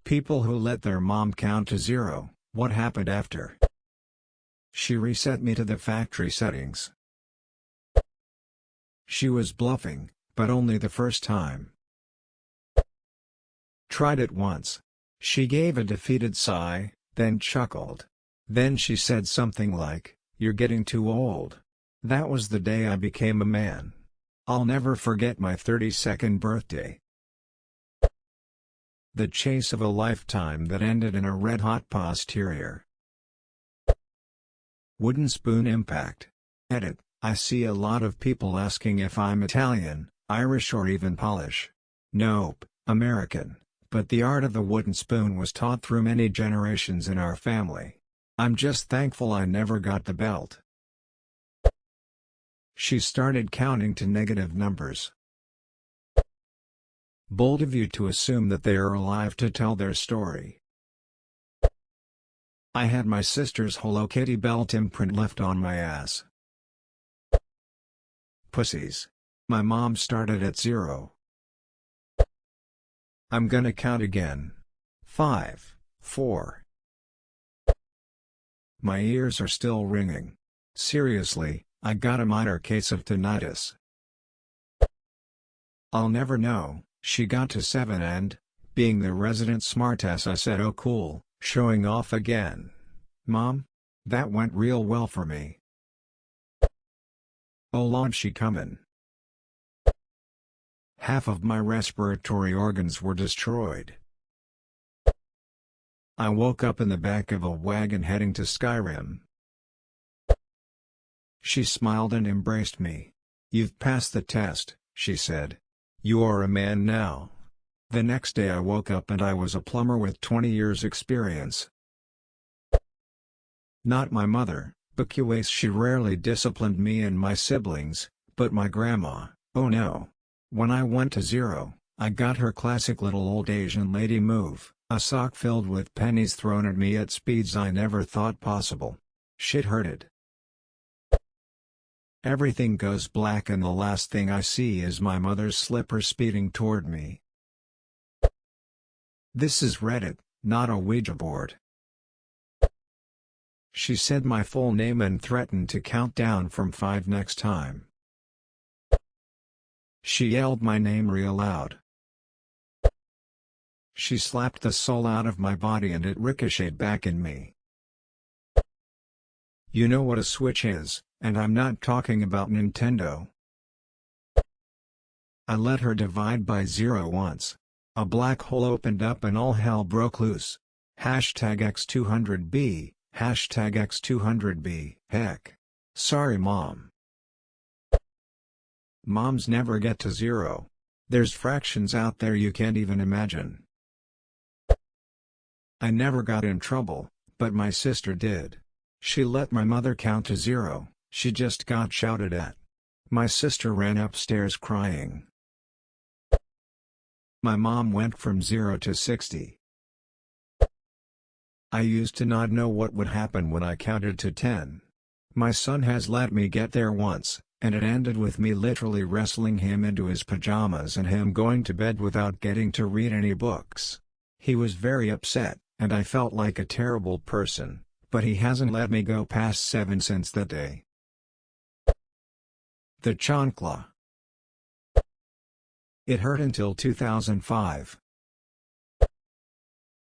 People who let their mom count to zero, what happened after? She reset me to the factory settings. She was bluffing, but only the first time. Tried it once. She gave a defeated sigh, then chuckled. Then she said something like, "You're getting too old." That was the day I became a man. I'll never forget my 32nd birthday. The chase of a lifetime that ended in a red-hot posterior. Wooden spoon impact. Edit: I see a lot of people asking if I'm Italian, Irish or even Polish. Nope, American, but the art of the wooden spoon was taught through many generations in our family. I'm just thankful I never got the belt. She started counting to negative numbers. Bold of you to assume that they are alive to tell their story. I had my sister's Hello Kitty belt imprint left on my ass. Pussies. My mom started at 0. I'm gonna count again. 5, 4. My ears are still ringing. Seriously, I got a minor case of tinnitus. I'll never know. She got to 7 and, being the resident smartass, I said, "Oh cool, showing off again. Mom? That went real well for me." Oh Lord, she comin'. Half of my respiratory organs were destroyed. I woke up in the back of a wagon heading to Skyrim. She smiled and embraced me. "You've passed the test," she said. "You are a man now." The next day I woke up and I was a plumber with 20 years experience. Not my mother, because she rarely disciplined me and my siblings, but my grandma. Oh no. When I went to 0, I got her classic little old Asian lady move, a sock filled with pennies thrown at me at speeds I never thought possible. Shit hurted. Everything goes black and the last thing I see is my mother's slipper speeding toward me. This is Reddit, not a Ouija board. She said my full name and threatened to count down from 5 next time. She yelled my name real loud. She slapped the soul out of my body and it ricocheted back in me. You know what a Switch is, and I'm not talking about Nintendo. I let her divide by 0 once. A black hole opened up and all hell broke loose. #X200B, #X200B. Heck. Sorry Mom. Moms never get to 0. There's fractions out there you can't even imagine. I never got in trouble, but my sister did. She let my mother count to 0, she just got shouted at. My sister ran upstairs crying. My mom went from 0 to 60. I used to not know what would happen when I counted to 10. My son has let me get there once, and it ended with me literally wrestling him into his pajamas and him going to bed without getting to read any books. He was very upset, and I felt like a terrible person, but he hasn't let me go past 7 since that day. The chancla. It hurt until 2005.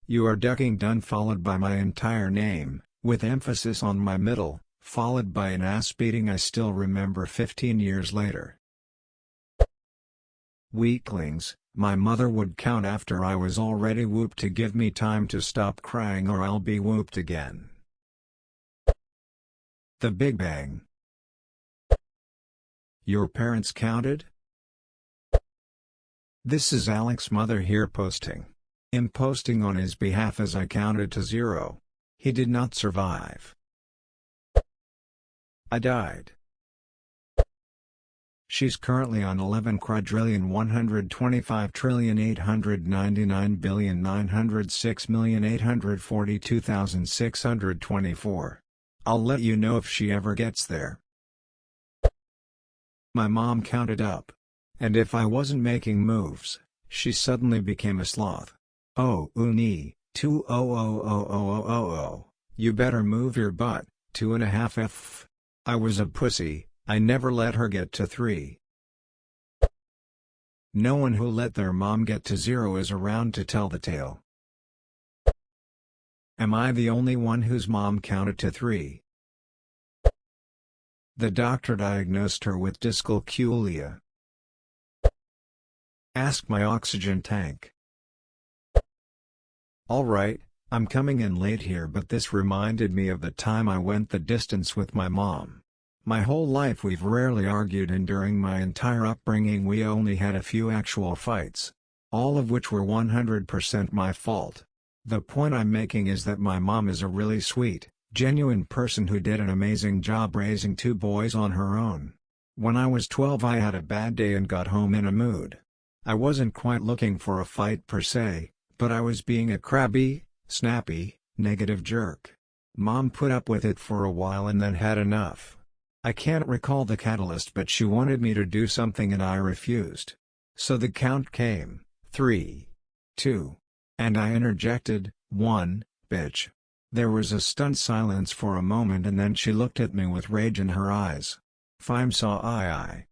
You are ducking done followed by my entire name, with emphasis on my middle, followed by an ass beating I still remember 15 years later. Weaklings, my mother would count after I was already whooped to give me time to stop crying or I'll be whooped again. The Big Bang. Your parents counted? This is Alex's mother here posting. I'm posting on his behalf as I counted to 0. He did not survive. I died. She's currently on 11,125,899,906,842,624. I'll let you know if she ever gets there. My mom counted up. And if I wasn't making moves, she suddenly became a sloth. Oh uni, 2000000. You better move your butt, 2.5f. I was a pussy, I never let her get to 3. No one who let their mom get to 0 is around to tell the tale. Am I the only one whose mom counted to 3? The doctor diagnosed her with dyscalculia. Ask my oxygen tank. Alright, I'm coming in late here, but this reminded me of the time I went the distance with my mom. My whole life we've rarely argued, and during my entire upbringing we only had a few actual fights. All of which were 100% my fault. The point I'm making is that my mom is a really sweet, genuine person who did an amazing job raising 2 boys on her own. When I was 12 I had a bad day and got home in a mood. I wasn't quite looking for a fight per se, but I was being a crabby, snappy, negative jerk. Mom put up with it for a while and then had enough. I can't recall the catalyst, but she wanted me to do something and I refused. So the count came, 3, 2. And I interjected, 1, bitch. There was a stunned silence for a moment and then she looked at me with rage in her eyes. Fime saw I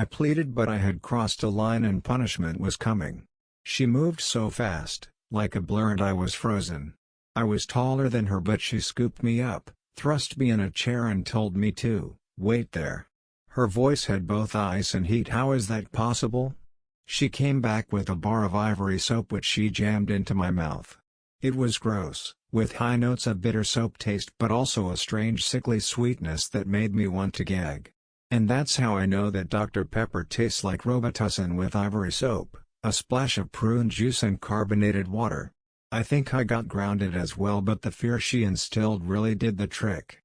pleaded, but I had crossed a line and punishment was coming. She moved so fast, like a blur, and I was frozen. I was taller than her, but she scooped me up, thrust me in a chair and told me to wait there. Her voice had both ice and heat. How is that possible? She came back with a bar of ivory soap which she jammed into my mouth. It was gross, with high notes of bitter soap taste but also a strange sickly sweetness that made me want to gag. And that's how I know that Dr. Pepper tastes like Robitussin with ivory soap, a splash of prune juice and carbonated water. I think I got grounded as well, but the fear she instilled really did the trick.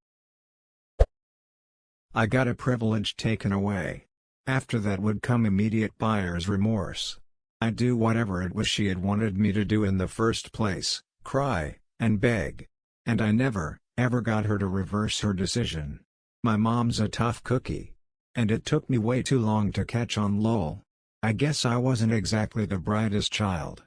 I got a privilege taken away. After that would come immediate buyer's remorse. I'd do whatever it was she had wanted me to do in the first place, cry, and beg. And I never, ever got her to reverse her decision. My mom's a tough cookie. And it took me way too long to catch on, lol. I guess I wasn't exactly the brightest child.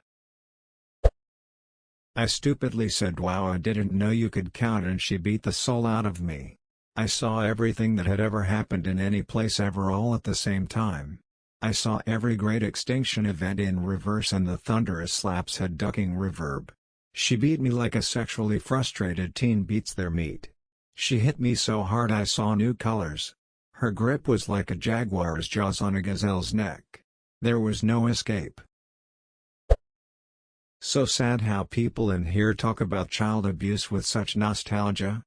I stupidly said wow, I didn't know you could count, and she beat the soul out of me. I saw everything that had ever happened in any place ever all at the same time. I saw every great extinction event in reverse, and the thunderous slaps had ducking reverb. She beat me like a sexually frustrated teen beats their meat. She hit me so hard I saw new colors. Her grip was like a jaguar's jaws on a gazelle's neck. There was no escape. So sad how people in here talk about child abuse with such nostalgia.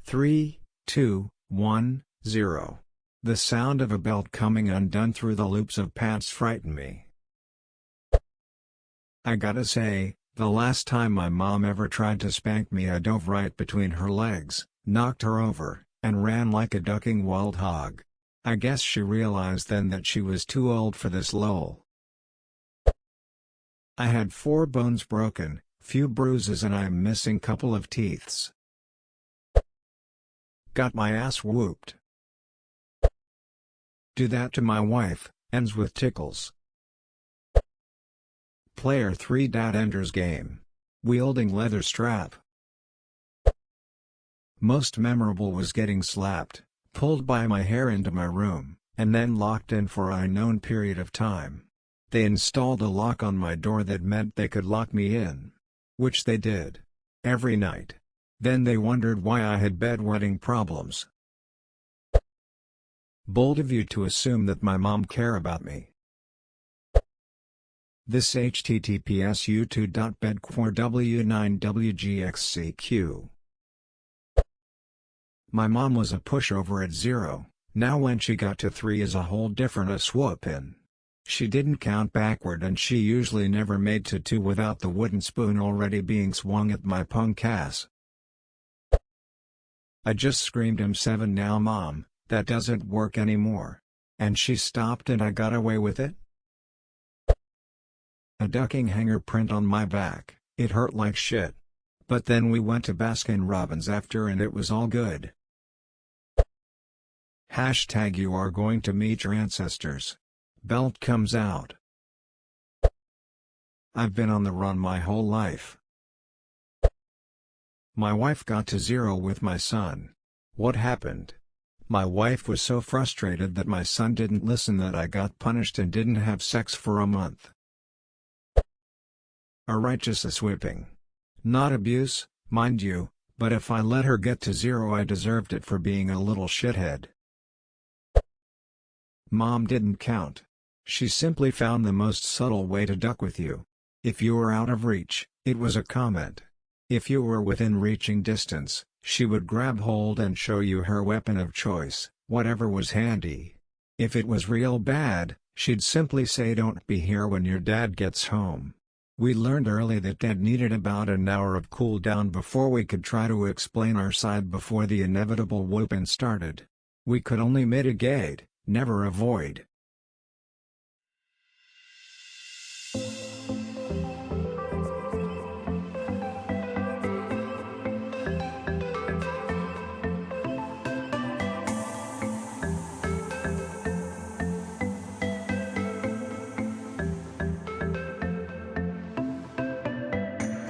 3, 2, 1, 0. The sound of a belt coming undone through the loops of pants frightened me. I gotta say, the last time my mom ever tried to spank me I dove right between her legs, knocked her over, and ran like a ducking wild hog. I guess she realized then that she was too old for this, lol. I had 4 bones broken, few bruises, and I'm missing couple of teeths. Got my ass whooped. Do that to my wife, ends with tickles. Player 3. Ender's game. Wielding leather strap. Most memorable was getting slapped, pulled by my hair into my room, and then locked in for an unknown period of time. They installed a lock on my door that meant they could lock me in. Which they did. Every night. Then they wondered why I had bedwetting problems. Bold of you to assume that my mom care about me. This https u2.bedquarw9wgxcq. My mom was a pushover at 0, now when she got to 3 is a whole different a swoopin'. She didn't count backward, and she usually never made to 2 without the wooden spoon already being swung at my punk ass. I just screamed M7 now mom, that doesn't work anymore. And she stopped and I got away with it? A ducking hanger print on my back, it hurt like shit. But then we went to Baskin Robbins after and it was all good. Hashtag you are going to meet your ancestors. Belt comes out. I've been on the run my whole life. My wife got to 0 with my son. What happened? My wife was so frustrated that my son didn't listen that I got punished and didn't have sex for a month. A righteous whipping. Not abuse, mind you, but if I let her get to 0 I deserved it for being a little shithead. Mom didn't count. She simply found the most subtle way to duck with you. If you were out of reach, it was a comment. If you were within reaching distance, she would grab hold and show you her weapon of choice, whatever was handy. If it was real bad, she'd simply say don't be here when your dad gets home. We learned early that Dad needed about an hour of cool down before we could try to explain our side before the inevitable whooping started. We could only mitigate, never avoid.